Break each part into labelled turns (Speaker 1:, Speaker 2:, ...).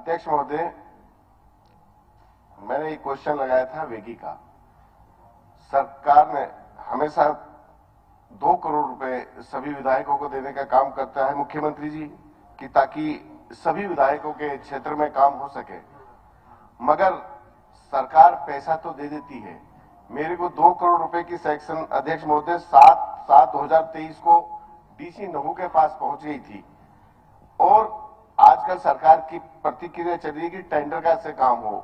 Speaker 1: अध्यक्ष महोदय, मैंने एक क्वेश्चन लगाया था वेगी का। सरकार ने हमेशा 2 करोड़ रुपए सभी विधायकों को देने का काम करता है मुख्यमंत्री जी, कि ताकि सभी विधायकों के क्षेत्र में काम हो सके, मगर सरकार पैसा तो दे देती है। मेरे को 2 करोड़ रुपए की सैंक्शन अध्यक्ष महोदय 7/7/2023 को डीसी नहू के पास पहुंच गई थी, और आजकल सरकार की प्रतिक्रिया चल रही है कि टेंडर का से काम हो,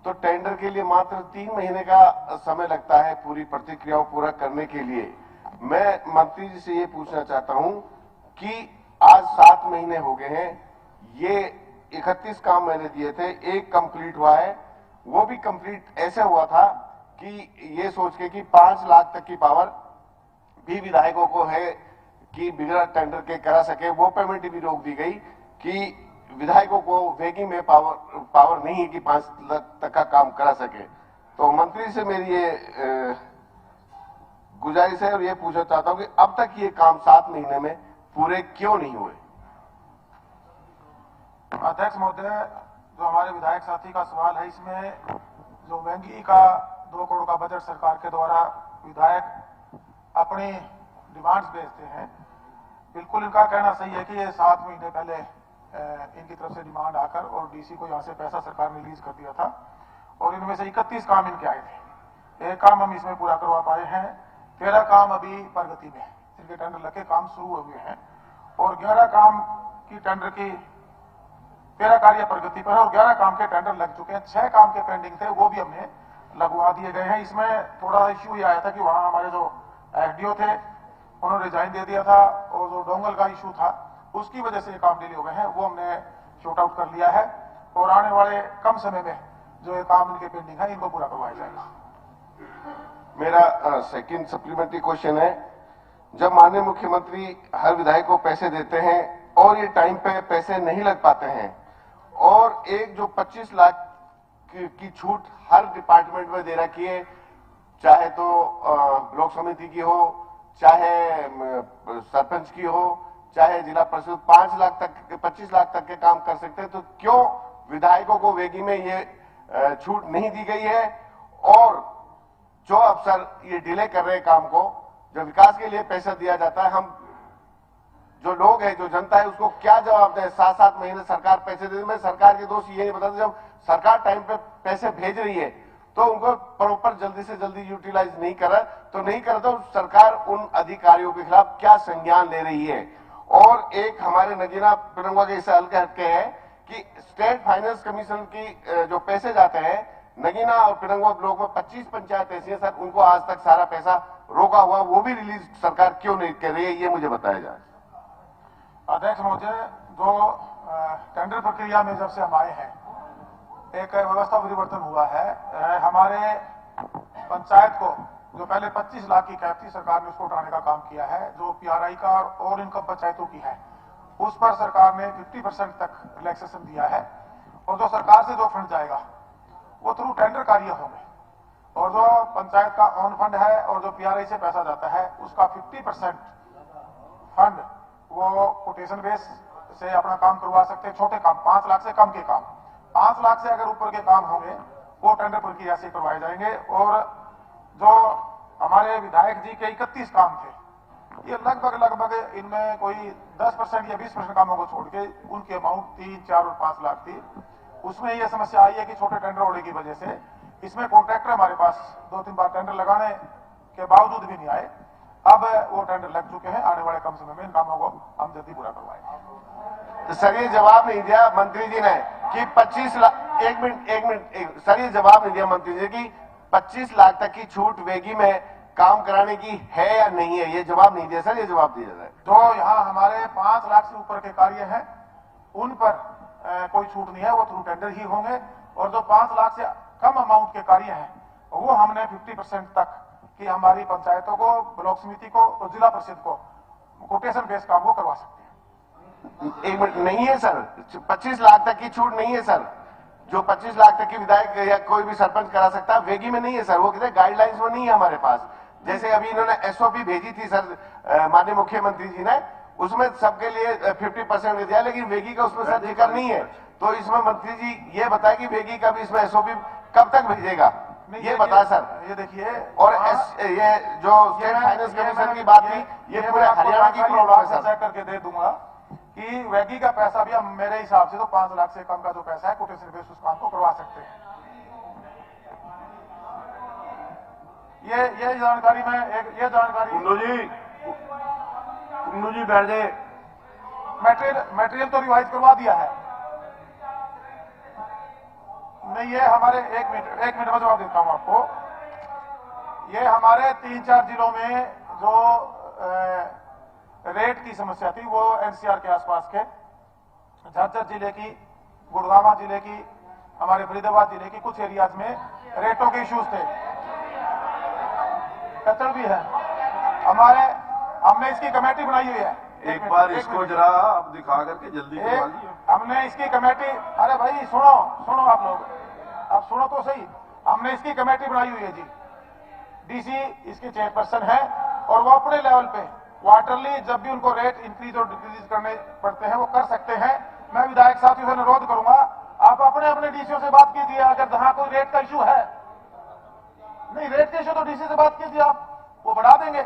Speaker 1: तो टेंडर के लिए मात्र 3 महीने का समय लगता है पूरी प्रक्रिया पूरा करने के लिए। मैं मंत्री जी से ये पूछना चाहता हूं कि आज 7 महीने हो गए हैं, ये 31 काम मैंने दिए थे, एक कंप्लीट हुआ है, वो भी कंप्लीट ऐसे हुआ था कि ये सोच के कि 5 लाख तक की पावर भी विधायकों को है कि बिना टेंडर के करा सके, वो पेमेंट भी रोक दी गई कि विधायकों को वेगी में पावर नहीं है कि 5 लाख तक का काम करा सके। तो मंत्री से मेरी ये गुजारिश है और ये पूछना चाहता हूं कि अब तक ये काम 7 महीने में पूरे क्यों नहीं हुए।
Speaker 2: अध्यक्ष महोदय, जो हमारे विधायक साथी का सवाल है, इसमें जो महंगी का 2 करोड़ का बजट सरकार के द्वारा विधायक अपनी डिमांड्स भेजते हैं, बिल्कुल इनका कहना सही है कि ये 7 महीने पहले इनकी तरफ से डिमांड आकर और डीसी को यहाँ से पैसा सरकार ने रिलीज कर दिया था, और इनमें से 31 काम इनके आए थे। एक काम हम इसमें पूरा करवा पाए हैं, 13 काम अभी प्रगति में, जिनके टेंडर लगे काम शुरू हुए हैं, और 11 काम की टेंडर की 13 कार्य प्रगति पर है और 11 काम के टेंडर लग चुके हैं। 6 काम के पेंडिंग थे, वो भी हमने लगवा दिए गए हैं। इसमें थोड़ा इश्यू ये आया था कि वहां हमारे जो एसडीओ थे उन्होंने रिजाइन दे दिया था, और जो डोंगल का इशू था उसकी वजह से ये काम डिले हो गए हैं, वो हमने शॉर्ट आउट कर लिया है, और आने वाले कम समय में जो ये काम इनके पेंडिंग है इनको पूरा करवाया जाएगा।
Speaker 1: मेरा सेकंड सप्लीमेंट्री क्वेश्चन है, जब माननीय मुख्यमंत्री हर विधायक को पैसे देते हैं और ये टाइम पे पैसे नहीं लग पाते हैं, और एक जो 25 लाख की छूट हर डिपार्टमेंट में दे रखी है, चाहे तो ब्लॉक समिति की हो, चाहे सरपंच की हो, चाहे जिला परिषद, 5 लाख तक 25 लाख तक के काम कर सकते हैं, तो क्यों विधायकों को वेगी में ये छूट नहीं दी गई है? और जो अफसर ये डिले कर रहे काम को, जो विकास के लिए पैसा दिया जाता है, हम जो लोग हैं, जो जनता है, उसको क्या जवाब दें? 7-7 महीने सरकार पैसे दे, मैं सरकार के दोष ये नहीं बताता, जब सरकार टाइम पे पैसे भेज रही है तो उनको प्रॉपर जल्दी से जल्दी यूटिलाइज नहीं करा तो सरकार उन अधिकारियों के खिलाफ क्या संज्ञान ले रही है? और एक हमारे नगीना पिरंगवा के इस हल्के हटके है कि स्टेट फाइनेंस कमीशन की जो पैसे जाते हैं नगीना और पिरंगवा ब्लॉक में 25 पंचायत ऐसी है सर, उनको आज तक सारा पैसा रोका हुआ, वो भी रिलीज सरकार क्यों नहीं कर रही है, ये मुझे बताया जाए।
Speaker 2: अध्यक्ष महोदय, जो टेंडर प्रक्रिया में जब से हम आए हैं, एक व्यवस्था परिवर्तन हुआ है। हमारे पंचायत को जो पहले 25 लाख की कैप थी, सरकार ने उसको उठाने का काम किया है। जो पीआरआई का और इनकम पंचायतों की है, उस पर सरकार ने 50% तक रिलैक्सेशन दिया है, और जो सरकार से जो फंड जाएगा वो थ्रू टेंडर कार्य होंगे, और जो पंचायत का ऑन फंड है और जो पीआरआई से पैसा जाता है उसका 50% फंड वो कोटेशन बेस से अपना काम करवा सकते हैं। छोटे काम 5 लाख से कम के काम, 5 लाख से अगर ऊपर के काम होंगे वो टेंडर प्रक्रिया से करवाए जाएंगे। और जो हमारे विधायक जी के 31 काम थे, ये लगभग इनमें कोई 10% या 20% कामों को छोड़ के उनकी अमाउंट 3, 4 और 5 लाख थी। उसमें ये समस्या आई है कि छोटे टेंडर होने की वजह से इसमें कॉन्ट्रैक्टर हमारे पास 2-3 बार टेंडर लगाने के बावजूद भी नहीं आए। अब वो टेंडर लग चुके हैं, आने वाले कम समय में इन कामों को हम जल्दी पूरा करवाएंगे।
Speaker 1: तो सर ये जवाब नहीं दिया मंत्री जी ने कि 25 लाख, एक मिनट सर, ये जवाब नहीं दिया मंत्री जी कि 25 लाख तक की छूट वेगी में काम कराने की है या नहीं है, ये जवाब नहीं दिया सर, ये जवाब दिया जाए।
Speaker 2: तो यहाँ हमारे 5 लाख से ऊपर के कार्य हैं, उन पर कोई छूट नहीं है, वो थ्रू टेंडर ही होंगे, और जो 5 लाख से कम अमाउंट के कार्य हैं वो हमने 50% तक कि हमारी पंचायतों को, ब्लॉक समिति को और जिला परिषद को कोटेशन बेस काम वो करवा सकते हैं।
Speaker 1: एक मिनट, नहीं है सर, 25 लाख तक की छूट नहीं है सर, जो 25 लाख तक की विधायक या कोई भी सरपंच करा सकता है, वेगी में नहीं है सर, वो कहते गाइडलाइंस में नहीं है हमारे पास। जैसे अभी इन्होंने एसओपी भेजी थी सर माननीय मुख्यमंत्री जी ने, उसमें सबके लिए 50% दिया, लेकिन वेगी का उसमें सर जिक्र नहीं है। तो इसमें मंत्री जी ये बताए कि वेगी का भी इसमें एसओपी कब तक भेजेगा, ये बताए सर।
Speaker 2: ये देखिए,
Speaker 1: और ये जो स्टेट फाइनेंस कमीशन की बात थी, ये पूरे हरियाणा की प्रॉब्लम है सर।
Speaker 2: चेक करके दे दूंगा कि वैगी का पैसा भी हम मेरे हिसाब से तो 5 लाख से कम का जो पैसा है कोटेशन बेस उस काम को करवा सकते हैं। ये जानकारी में ये जानकारी
Speaker 3: कुंडू जी बैठ जाए।
Speaker 2: मटेरियल तो रिवाइज करवा दिया है। नहीं, ये हमारे एक मिनट में जवाब देता हूं आपको। ये हमारे 3-4 जिलों में जो रेट की समस्या थी वो एनसीआर के आसपास के झज्जर जिले की, गुड़गांव जिले की, हमारे फरीदाबाद जिले की कुछ एरियाज में रेटों के इश्यूज थे, कचड़ भी है। हमने इसकी कमेटी बनाई हुई है।
Speaker 3: एक बार इसको जरा आप दिखा करके जल्दी करवा लीजिए।
Speaker 2: हमने इसकी कमेटी, अरे भाई सुनो आप लोग, अब सुनो तो सही। हमने इसकी कमेटी बनाई हुई है जी। डीसी इसके चेयरपर्सन है और वो अपने लेवल पे क्वार्टरली जब भी उनको रेट इंक्रीज और डिक्रीज करने पड़ते हैं वो कर सकते हैं। मैं विधायक साथियों से अनुरोध करूंगा, आप अपने अपने डीसीओ से बात कीजिए। अगर जहां कोई रेट का इश्यू है, नहीं रेट का इश्यू तो डीसी से बात कीजिए, आप वो बढ़ा देंगे,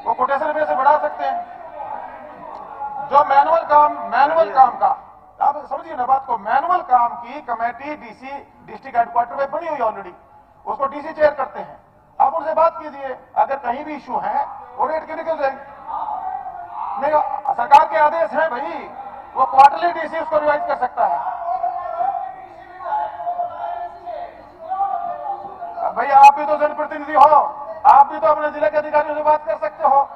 Speaker 2: वो कोटेशन बेस से बढ़ा सकते हैं। जो मैनुअल काम का, आप समझिए ना बात को, मैनुअल काम की कमेटी डीसी डिस्ट्रिक्ट हेडक्वार्टर में बनी हुई ऑलरेडी, उसको डीसी चेयर करते हैं। आप उनसे बात कीजिए, अगर कहीं भी इश्यू है वो रेट के निकल जाएंगे। नहीं, सरकार के आदेश हैं भाई, वो क्वार्टरली डीसी उसको रिवाइज कर सकता है। भाई आप भी तो जनप्रतिनिधि हो, आप भी तो अपने जिले के अधिकारियों से बात कर सकते हो।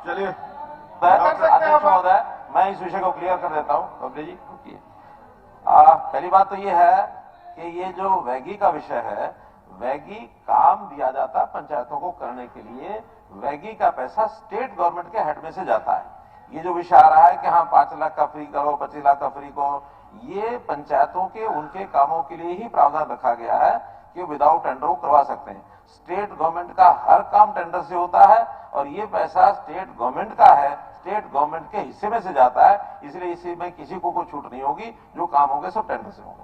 Speaker 3: चलिए
Speaker 4: अध्यक्ष महोदय, मैं इस विषय को क्लियर कर देता हूं। कमले जी रुकिए। पहली बात तो ये है कि ये जो वैगी का विषय है, वैगी काम दिया जाता है पंचायतों को करने के लिए, वैगी का पैसा स्टेट गवर्नमेंट के हेड में से जाता है। ये जो विषय आ रहा है कि हाँ 5 लाख का फ्री करो, 25 लाख का फ्री करो, ये पंचायतों के उनके कामों के लिए ही प्रावधान रखा गया है कि विदाउट टेंडर करवा सकते हैं। स्टेट गवर्नमेंट का हर काम टेंडर से होता है और ये पैसा स्टेट गवर्नमेंट का है, स्टेट गवर्नमेंट के हिस्से में से जाता है, इसलिए इसी में किसी को कोई छूट नहीं होगी। जो काम होंगे सब टेंडर से होंगे।